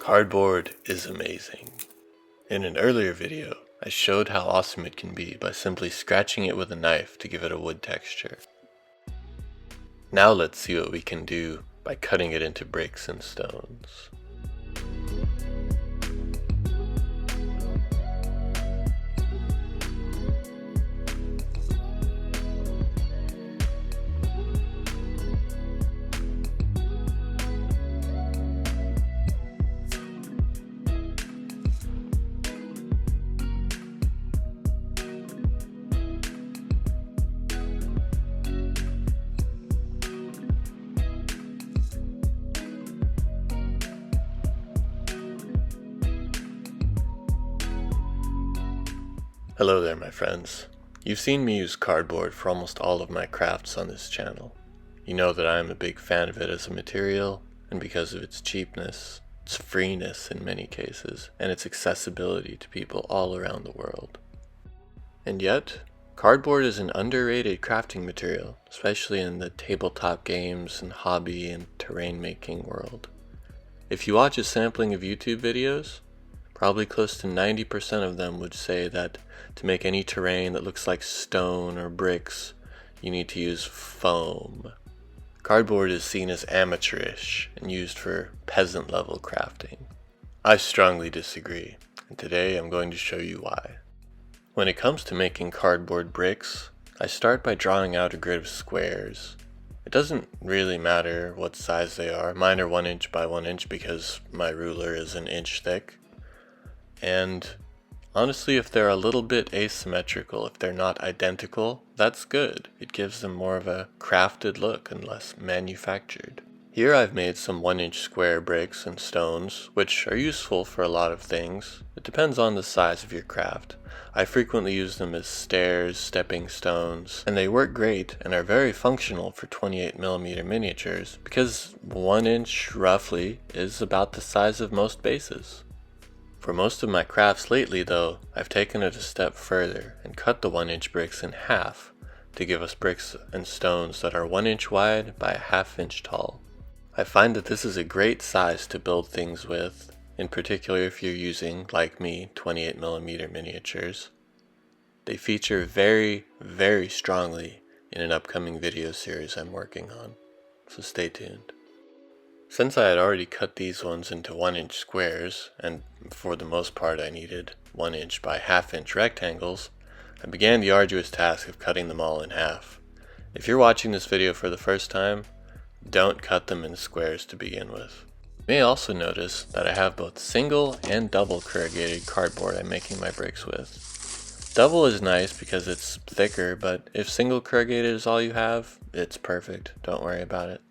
Cardboard is amazing. In an earlier video, I showed how awesome it can be by simply scratching it with a knife to give it a wood texture. Now let's see what we can do by cutting it into bricks and stones. Hello there my friends. You've seen me use cardboard for almost all of my crafts on this channel. You know that I am a big fan of it as a material, and because of its cheapness, its freeness in many cases, and its accessibility to people all around the world. And yet, cardboard is an underrated crafting material, especially in the tabletop games and hobby and terrain making world. If you watch a sampling of YouTube videos, probably close to 90% of them would say that to make any terrain that looks like stone or bricks, you need to use foam. Cardboard is seen as amateurish and used for peasant level crafting. I strongly disagree, and today I'm going to show you why. When it comes to making cardboard bricks, I start by drawing out a grid of squares. It doesn't really matter what size they are. Mine are 1 inch by 1 inch because my ruler is an inch thick. And honestly, if they're a little bit asymmetrical, if they're not identical, that's good. It gives them more of a crafted look and less manufactured. Here I've made some 1 inch square bricks and stones, which are useful for a lot of things. It depends on the size of your craft. I frequently use them as stairs, stepping stones, and they work great and are very functional for 28mm miniatures because 1 inch roughly is about the size of most bases. For most of my crafts lately though, I've taken it a step further and cut the 1 inch bricks in half to give us bricks and stones that are 1 inch wide by a ½ inch tall. I find that this is a great size to build things with, in particular if you're using, like me, 28mm miniatures. They feature very, very strongly in an upcoming video series I'm working on, so stay tuned. Since I had already cut these ones into 1 inch squares, and for the most part I needed 1 inch by ½ inch rectangles, I began the arduous task of cutting them all in half. If you're watching this video for the first time, don't cut them in squares to begin with. You may also notice that I have both single and double corrugated cardboard I'm making my bricks with. Double is nice because it's thicker, but if single corrugated is all you have, it's perfect. Don't worry about it.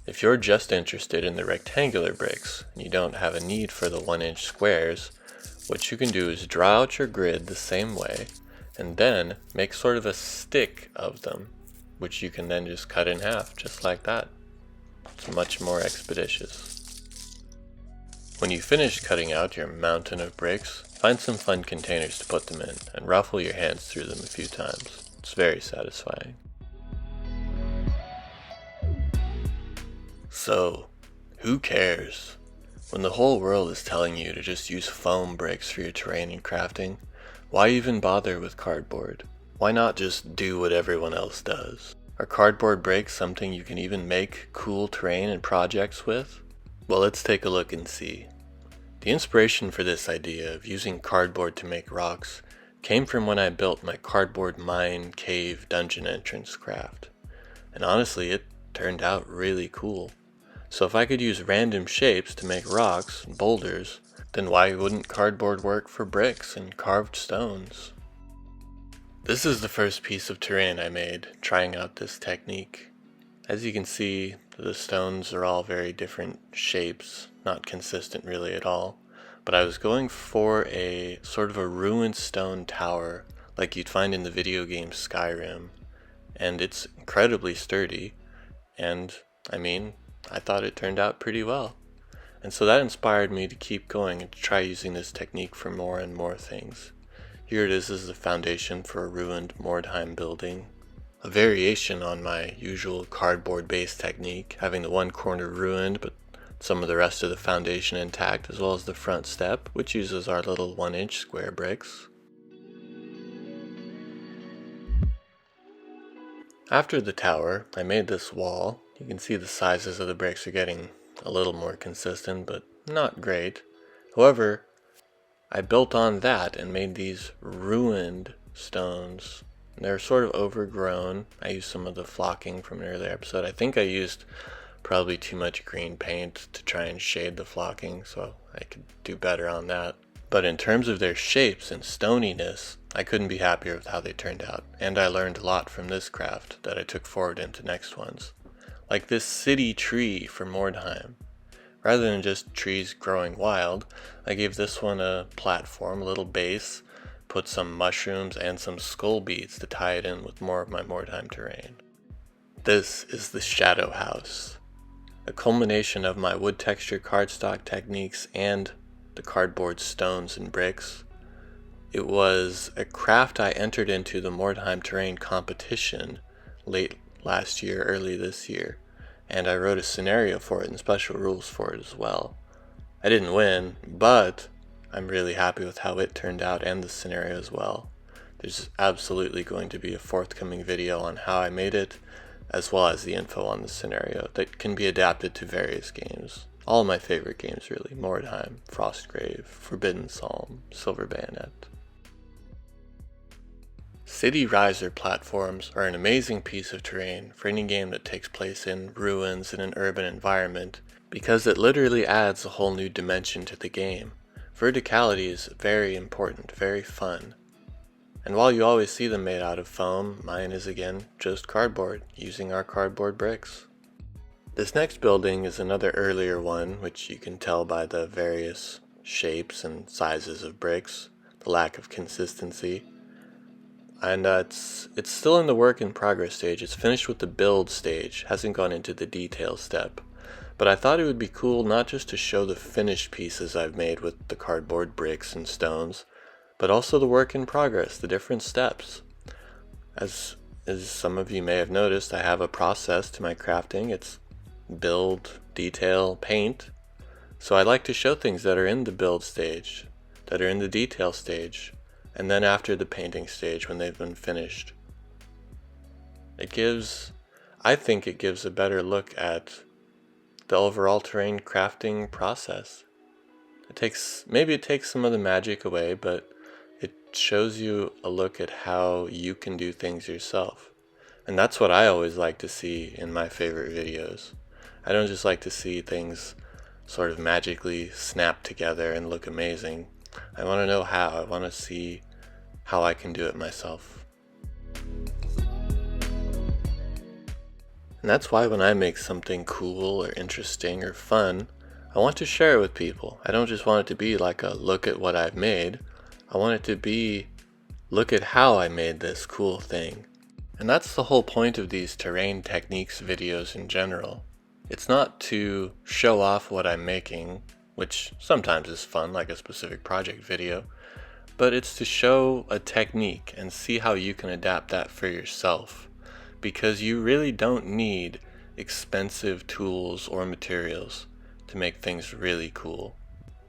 If you're just interested in the rectangular bricks and you don't have a need for the 1 inch squares, what you can do is draw out your grid the same way and then make sort of a stick of them, which you can then just cut in half just like that. It's much more expeditious. When you finish cutting out your mountain of bricks, find some fun containers to put them in and ruffle your hands through them a few times. It's very satisfying. So, who cares? When the whole world is telling you to just use foam bricks for your terrain and crafting, why even bother with cardboard? Why not just do what everyone else does? Are cardboard bricks something you can even make cool terrain and projects with? Well, let's take a look and see. The inspiration for this idea of using cardboard to make rocks came from when I built my cardboard mine cave dungeon entrance craft. And honestly, it turned out really cool. So if I could use random shapes to make rocks and boulders, then why wouldn't cardboard work for bricks and carved stones? This is the first piece of terrain I made trying out this technique. As you can see, the stones are all very different shapes, not consistent really at all, but I was going for a sort of a ruined stone tower like you'd find in the video game Skyrim, and it's incredibly sturdy, and I thought it turned out pretty well. And so that inspired me to keep going and to try using this technique for more and more things. Here it is as the foundation for a ruined Mordheim building. a variation on my usual cardboard based technique, having the one corner ruined but some of the rest of the foundation intact, as well as the front step, which uses our little 1-inch square bricks. After the tower, I made this wall. You can see the sizes of the bricks are getting a little more consistent, but not great. However, I built on that and made these ruined stones. They're sort of overgrown. I used some of the flocking from an earlier episode. I think I used probably too much green paint to try and shade the flocking, so I could do better on that. But in terms of their shapes and stoniness, I couldn't be happier with how they turned out, and I learned a lot from this craft that I took forward into next ones. Like this city tree for Mordheim. Rather than just trees growing wild, I gave this one a platform, a little base, put some mushrooms and some skull beads to tie it in with more of my Mordheim terrain. This is the Shadow House, a culmination of my wood texture cardstock techniques and the cardboard stones and bricks. It was a craft I entered into the Mordheim terrain competition late last year, early this year, and I wrote a scenario for it and special rules for it as well. I didn't win, but I'm really happy with how it turned out and the scenario as well. There's absolutely going to be a forthcoming video on how I made it, as well as the info on the scenario that can be adapted to various games. All my favorite games really: Mordheim, Frostgrave, Forbidden Psalm, Silver Bayonet. City riser platforms are an amazing piece of terrain for any game that takes place in ruins in an urban environment, because it literally adds a whole new dimension to the game. Verticality is very important, very fun. And while you always see them made out of foam, mine is again just cardboard, using our cardboard bricks. This next building is another earlier one, which you can tell by the various shapes and sizes of bricks, the lack of consistency. And it's still in the work in progress stage. It's finished with the build stage, hasn't gone into the detail step. But I thought it would be cool not just to show the finished pieces I've made with the cardboard bricks and stones, but also the work in progress, the different steps. As some of you may have noticed, I have a process to my crafting. It's build, detail, paint. So I like to show things that are in the build stage, that are in the detail stage, and then after the painting stage when they've been finished. I think it gives a better look at the overall terrain crafting process. Maybe it takes some of the magic away, but it shows you a look at how you can do things yourself. And that's what I always like to see in my favorite videos. I don't just like to see things sort of magically snap together and look amazing. I want to know how. I want to see how I can do it myself. And that's why when I make something cool or interesting or fun, I want to share it with people. I don't just want it to be like a look at what I've made. I want it to be look at how I made this cool thing. And that's the whole point of these terrain techniques videos in general. It's not to show off what I'm making, which sometimes is fun, like a specific project video, but it's to show a technique and see how you can adapt that for yourself, because you really don't need expensive tools or materials to make things really cool.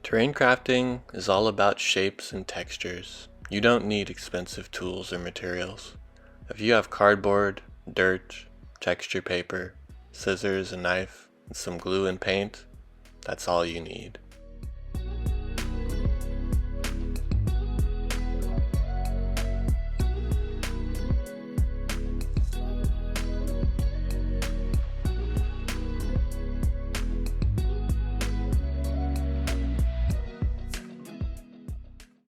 Terrain crafting is all about shapes and textures. You don't need expensive tools or materials. If you have cardboard, dirt, texture paper, scissors, a knife, and some glue and paint, that's all you need.